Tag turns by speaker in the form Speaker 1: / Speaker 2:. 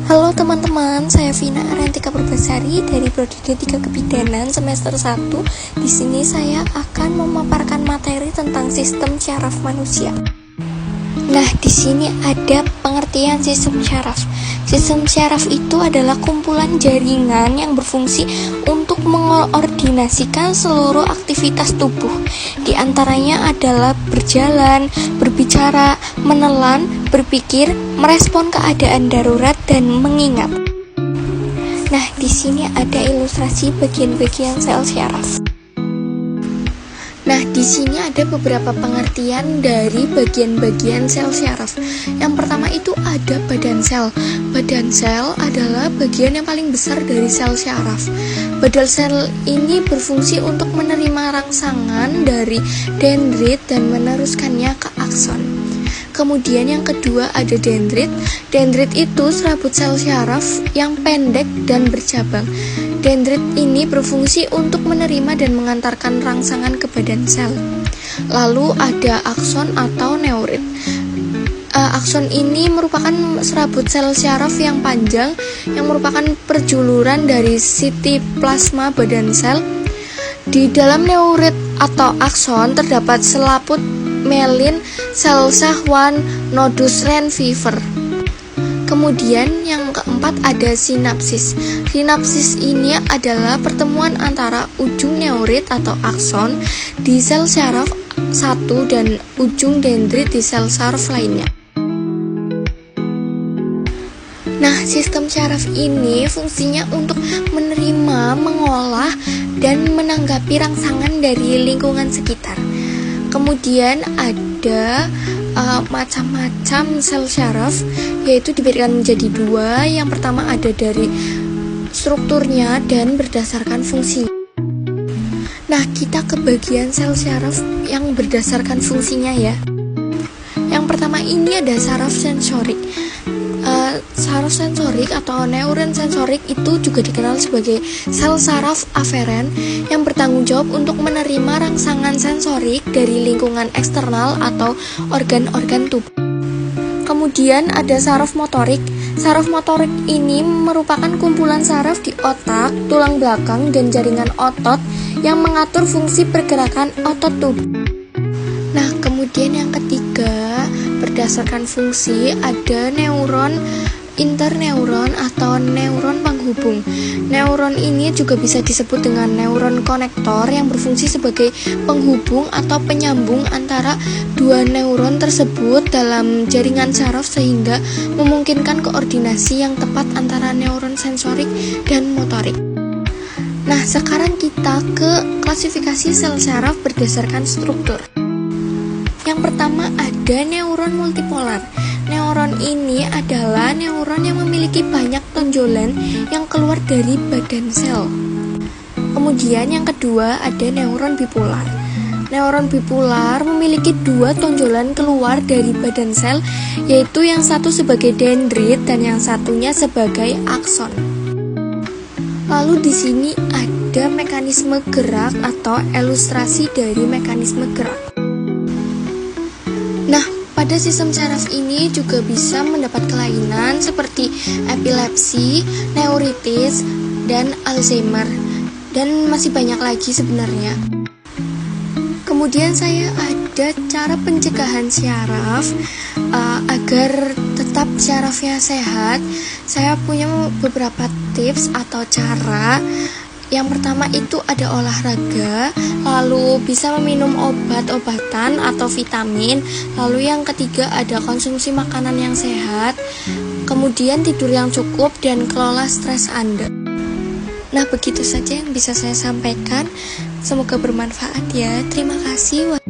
Speaker 1: Halo teman-teman, saya Vina Arantika Purbasari dari Prodi D3 Kebidanan semester 1. Di sini saya akan memaparkan materi tentang sistem syaraf manusia. Nah, di sini ada pengertian sistem syaraf. Sistem syaraf itu adalah kumpulan jaringan yang berfungsi untuk mengordinasikan seluruh aktivitas tubuh. Di antaranya adalah berjalan, berbicara, menelan, berpikir, merespon keadaan darurat, dan mengingat. Nah, di sini ada ilustrasi bagian-bagian sel syaraf. Nah, di sini ada beberapa pengertian dari bagian-bagian sel syaraf. Yang pertama itu ada badan sel. Badan sel adalah bagian yang paling besar dari sel syaraf. Badan sel ini berfungsi untuk menerima rangsangan dari dendrit dan meneruskannya ke akson. Kemudian yang kedua ada dendrit. Dendrit itu serabut sel syaraf yang pendek dan bercabang. Dendrit ini berfungsi untuk menerima dan mengantarkan rangsangan ke badan sel. Lalu ada akson atau neurit. Akson ini merupakan serabut sel syaraf yang panjang yang merupakan perjuluran dari sitoplasma badan sel. Di dalam neurit atau akson terdapat selaput myelin, sel Schwann, nodus Rentschler. Kemudian yang keempat ada sinapsis. Sinapsis ini adalah pertemuan antara ujung neurit atau akson di sel syaraf satu dan ujung dendrit di sel syaraf lainnya. Nah, sistem syaraf ini fungsinya untuk menerima, mengolah, dan menanggapi rangsangan dari lingkungan sekitar. Kemudian ada macam-macam sel syaraf, yaitu diberikan menjadi dua. Yang pertama ada dari strukturnya dan berdasarkan fungsinya. Nah, kita ke bagian sel syaraf yang berdasarkan fungsinya ya. Yang pertama ini ada saraf sensorik. Saraf sensorik atau neuron sensorik itu juga dikenal sebagai sel saraf aferen yang bertanggung jawab untuk menerima rangsangan sensorik dari lingkungan eksternal atau organ-organ tubuh. Kemudian ada saraf motorik. Saraf motorik ini merupakan kumpulan saraf di otak, tulang belakang, dan jaringan otot yang mengatur fungsi pergerakan otot tubuh. Nah, kemudian yang ketiga, berdasarkan fungsi ada neuron interneuron atau neuron penghubung. Neuron ini juga bisa disebut dengan neuron konektor yang berfungsi sebagai penghubung atau penyambung antara dua neuron tersebut dalam jaringan saraf sehingga memungkinkan koordinasi yang tepat antara neuron sensorik dan motorik. Nah, sekarang kita ke klasifikasi sel syaraf berdasarkan struktur. Yang pertama ada neuron multipolar. Neuron ini adalah neuron yang memiliki banyak tonjolan yang keluar dari badan sel. Kemudian yang kedua ada neuron bipolar. Neuron bipolar memiliki dua tonjolan keluar dari badan sel, yaitu yang satu sebagai dendrit dan yang satunya sebagai akson. Lalu di sini ada mekanisme gerak atau ilustrasi dari mekanisme gerak. Nah, pada sistem syaraf ini juga bisa mendapat kelainan seperti epilepsi, neuritis, dan Alzheimer, dan masih banyak lagi sebenarnya. Kemudian saya ada cara pencegahan syaraf agar tetap syarafnya sehat. Saya punya beberapa tips atau cara. Yang pertama itu ada olahraga, lalu bisa meminum obat-obatan atau vitamin, lalu yang ketiga ada konsumsi makanan yang sehat, kemudian tidur yang cukup dan kelola stres Anda. Nah, begitu saja yang bisa saya sampaikan. Semoga bermanfaat ya. Terima kasih.